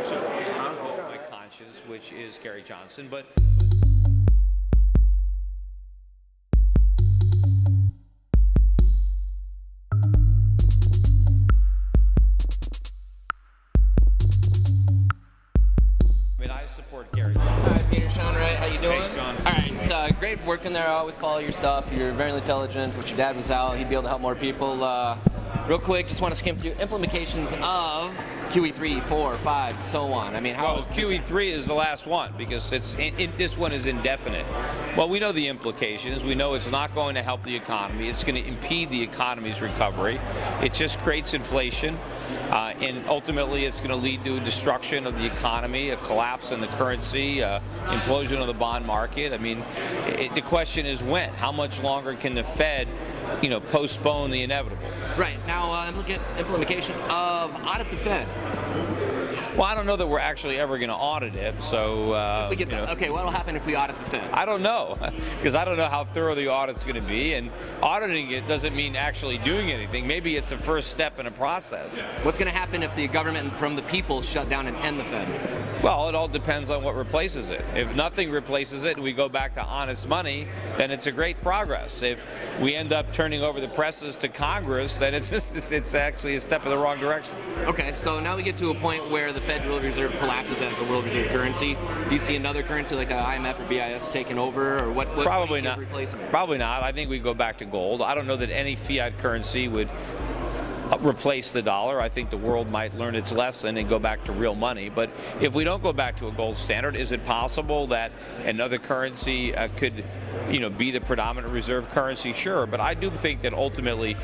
So I vote my conscience, which is Gary Johnson, but. I support Gary Johnson. All right, Peter, Sean, right? How you doing? Hey, Sean. All right, great working there. I always follow your stuff. You're very intelligent. Wish your dad was out. He'd be able to help more people. Real quick, just want to skim through implications of QE3, 4, 5, and so on. I mean, how? Well, QE3 is the last one because this one is indefinite. Well, we know the implications. We know it's not going to help the economy. It's going to impede the economy's recovery. It just creates inflation, and ultimately it's going to lead to a destruction of the economy, a collapse in the currency, implosion of the bond market. I mean, the question is when? How much longer can the Fed, postpone the inevitable? Right. Now, implementation of audit the Fed. Well, I don't know that we're actually ever going to audit it, so... if we get that. Okay, what will happen if we audit the Fed? I don't know, because I don't know how thorough the audit's going to be, and auditing it doesn't mean actually doing anything. Maybe it's a first step in a process. What's going to happen if the government from the people shut down and end the Fed? Well, it all depends on what replaces it. If nothing replaces it and we go back to honest money, then it's a great progress. If we end up turning over the presses to Congress, then it's actually a step in the wrong direction. Okay, so now we get to a point where the Federal Reserve collapses as the world reserve currency. Do you see another currency like the IMF or BIS taking over, or what Probably not. Replacement? Probably not. I think we go back to gold. I don't know that any fiat currency would replace the dollar. I think the world might learn its lesson and go back to real money. But if we don't go back to a gold standard, is it possible that another currency could, be the predominant reserve currency? Sure, but I do think that ultimately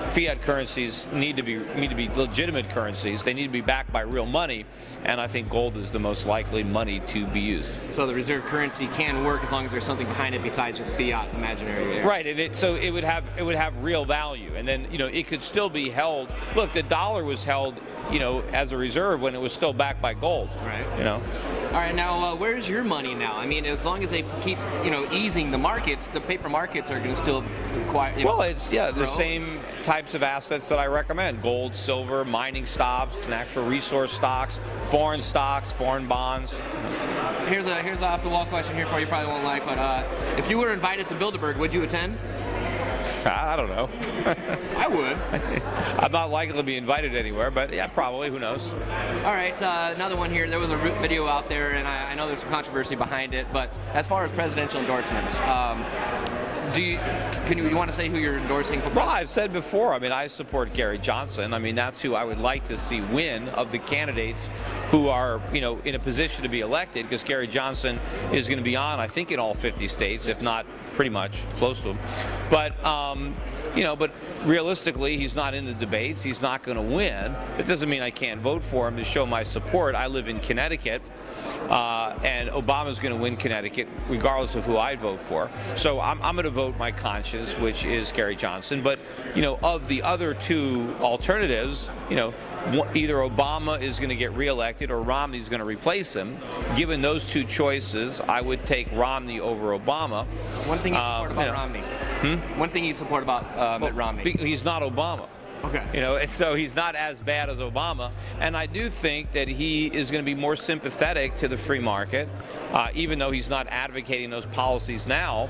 fiat currencies need to be legitimate currencies. They need to be backed by real money, and I think gold is the most likely money to be used. So the reserve currency can work as long as there's something behind it besides just fiat, imaginary. Right, and so it would have real value, and then it could still be held. Look, the dollar was held, as a reserve when it was still backed by gold. Right. All right, now where's your money now? I mean, as long as they keep, easing the markets, the paper markets are going to still require. Well, it's the same types of assets that I recommend: gold, silver, mining stocks, natural resource stocks, foreign bonds. Here's a off the wall question here for you. Probably won't like, but if you were invited to Bilderberg, would you attend? I don't know. I would. I'm not likely to be invited anywhere, but yeah, probably. Who knows? All right, another one here. There was a video out there, and I know there's some controversy behind it, but as far as presidential endorsements, you want to say who you're endorsing for president? Well, I've said before, I support Gary Johnson. That's who I would like to see win of the candidates who are, in a position to be elected, because Gary Johnson is going to be on, I think, in all 50 states, if not pretty much close to them. But, but realistically, he's not in the debates. He's not going to win. That doesn't mean I can't vote for him to show my support. I live in Connecticut, and Obama's going to win Connecticut regardless of who I vote for. So I'm going to vote my conscience, which is Gary Johnson. But, of the other two alternatives, either Obama is going to get reelected or Romney's going to replace him. Given those two choices, I would take Romney over Obama. One thing you support about Romney. One thing you support about Mitt Romney. He's not Obama. Okay. And so he's not as bad as Obama, and I do think that he is going to be more sympathetic to the free market, even though he's not advocating those policies now.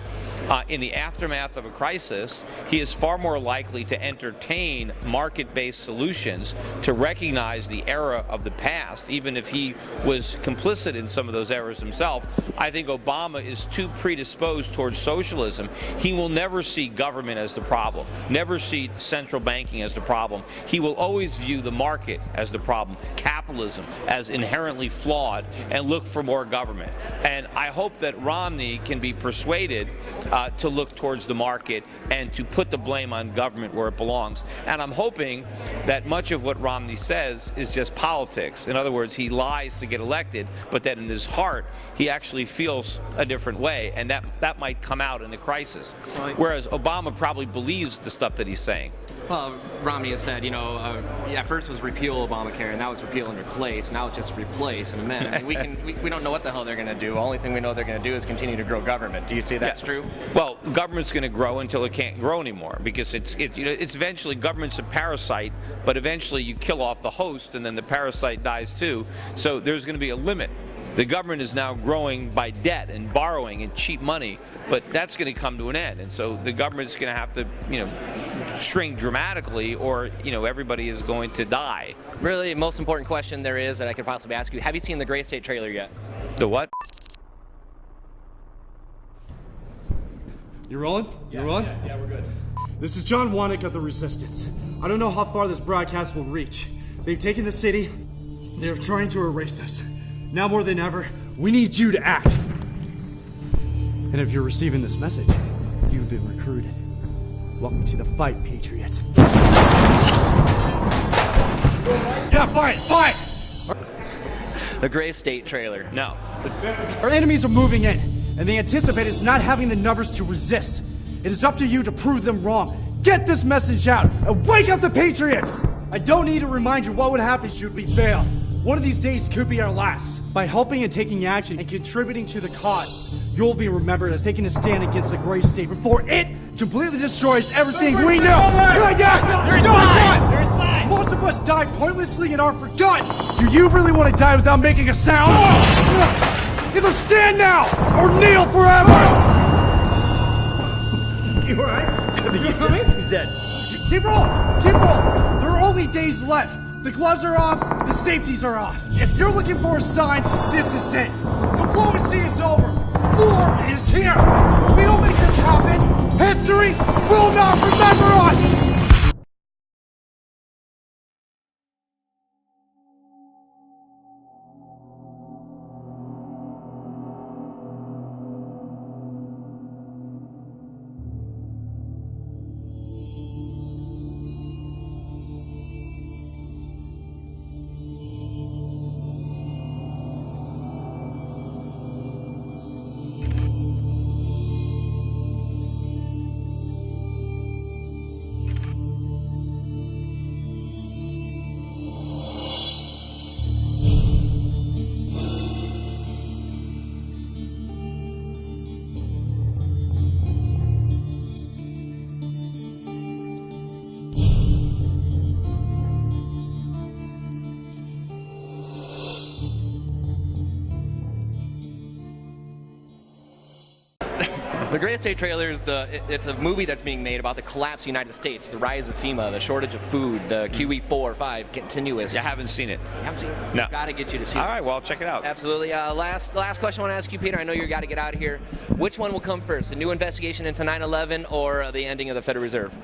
In the aftermath of a crisis, he is far more likely to entertain market-based solutions, to recognize the era of the past, even if he was complicit in some of those errors himself. I think Obama is too predisposed towards socialism. He will never see government as the problem, never see central banking as the problem. He will always view the market as the problem, capitalism as inherently flawed, and look for more government. And I hope that Romney can be persuaded to look towards the market and to put the blame on government where it belongs. And I'm hoping that much of what Romney says is just politics. In other words, he lies to get elected, but that in his heart, he actually feels a different way, and that might come out in the crisis. Whereas Obama probably believes the stuff that he's saying. Well, Romney has said, at first it was repeal Obamacare, and now it's repeal and replace. Now it's just replace and amend. I mean, we don't know what the hell they're going to do. The only thing we know they're going to do is continue to grow government. Do you see that's true? Well, government's going to grow until it can't grow anymore, because it's eventually, government's a parasite, but eventually you kill off the host and then the parasite dies too. So there's going to be a limit. The government is now growing by debt and borrowing and cheap money, but that's going to come to an end. And so the government's going to have to, shrink dramatically, or, everybody is going to die. Really, the most important question there is that I could possibly ask you, have you seen the Gray State trailer yet? The what? You rolling? You rolling? Yeah, we're good. This is John Wannick of the Resistance. I don't know how far this broadcast will reach. They've taken the city. They're trying to erase us. Now more than ever, we need you to act. And if you're receiving this message, you've been recruited. Welcome to the fight, Patriots. Yeah, fight! The Gray State trailer. No. Our enemies are moving in, and they anticipate us not having the numbers to resist. It is up to you to prove them wrong. Get this message out, and wake up the Patriots! I don't need to remind you what would happen should we fail. One of these days could be our last. By helping and taking action and contributing to the cause, you'll be remembered as taking a stand against the Gray State before it completely destroys everything we know. You're inside! Most of us died pointlessly and are forgotten. Do you really want to die without making a sound? Either stand now or kneel forever! You alright? He's coming? He's dead. Keep rolling! There are only days left. The gloves are off, the safeties are off. If you're looking for a sign, this is it. Diplomacy is over. War is here. If we don't make this happen, history will not remember us! The Gray State trailer is it's a movie that's being made about the collapse of the United States, the rise of FEMA, the shortage of food, the QE4, 5, continuous. You haven't seen it. You haven't seen it? No. Got to get you to see it. All right, well, check it out. Absolutely. Last question I want to ask you, Peter. I know you got to get out of here. Which one will come first, a new investigation into 9/11 or the ending of the Federal Reserve?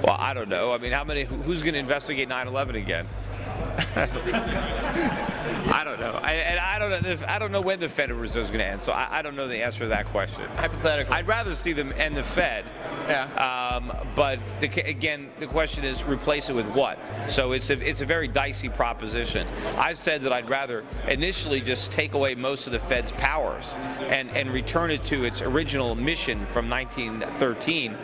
Well, I don't know. I mean, who's going to investigate 9/11 again? I don't know. I don't know when the Federal Reserve is going to end, so I don't know the answer to that question. Hypothetically. I'd rather see them end the Fed. Yeah. But again, the question is, replace it with what? So it's a very dicey proposition. I've said that I'd rather initially just take away most of the Fed's powers and return it to its original mission from 1913,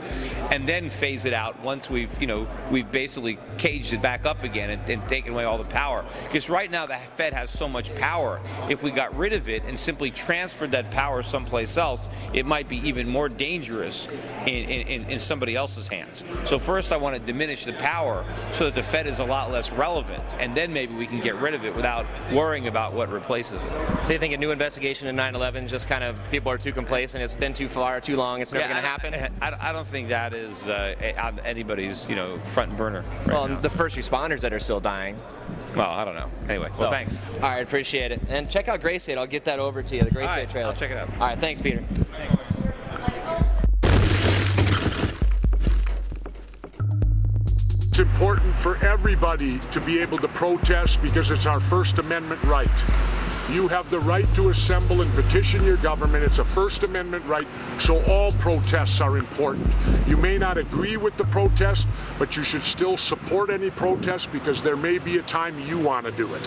and then phase it out once we've basically caged it back up again and taken away all the power. Because right now the Fed has so much power. If we got rid of it and simply transferred that power someplace else, it might be even more dangerous in somebody else's hands. So first I want to diminish the power so that the Fed is a lot less relevant, and then maybe we can get rid of it without worrying about what replaces it. So you think a new investigation in 9/11 just kind of people are too complacent, it's been too far, too long, it's never going to happen? I don't think that is on anybody's front burner right now. The first responders that are still dying. Well, I don't know. Anyway, well, thanks. All right, appreciate it. And check out Gray State. I'll get that over to you, the Gray State trailer. I'll check it out. All right, thanks, Peter. Thanks. It's important for everybody to be able to protest because it's our First Amendment right. You have the right to assemble and petition your government. It's a First Amendment right, so all protests are important. You may not agree with the protest, but you should still support any protest because there may be a time you want to do it.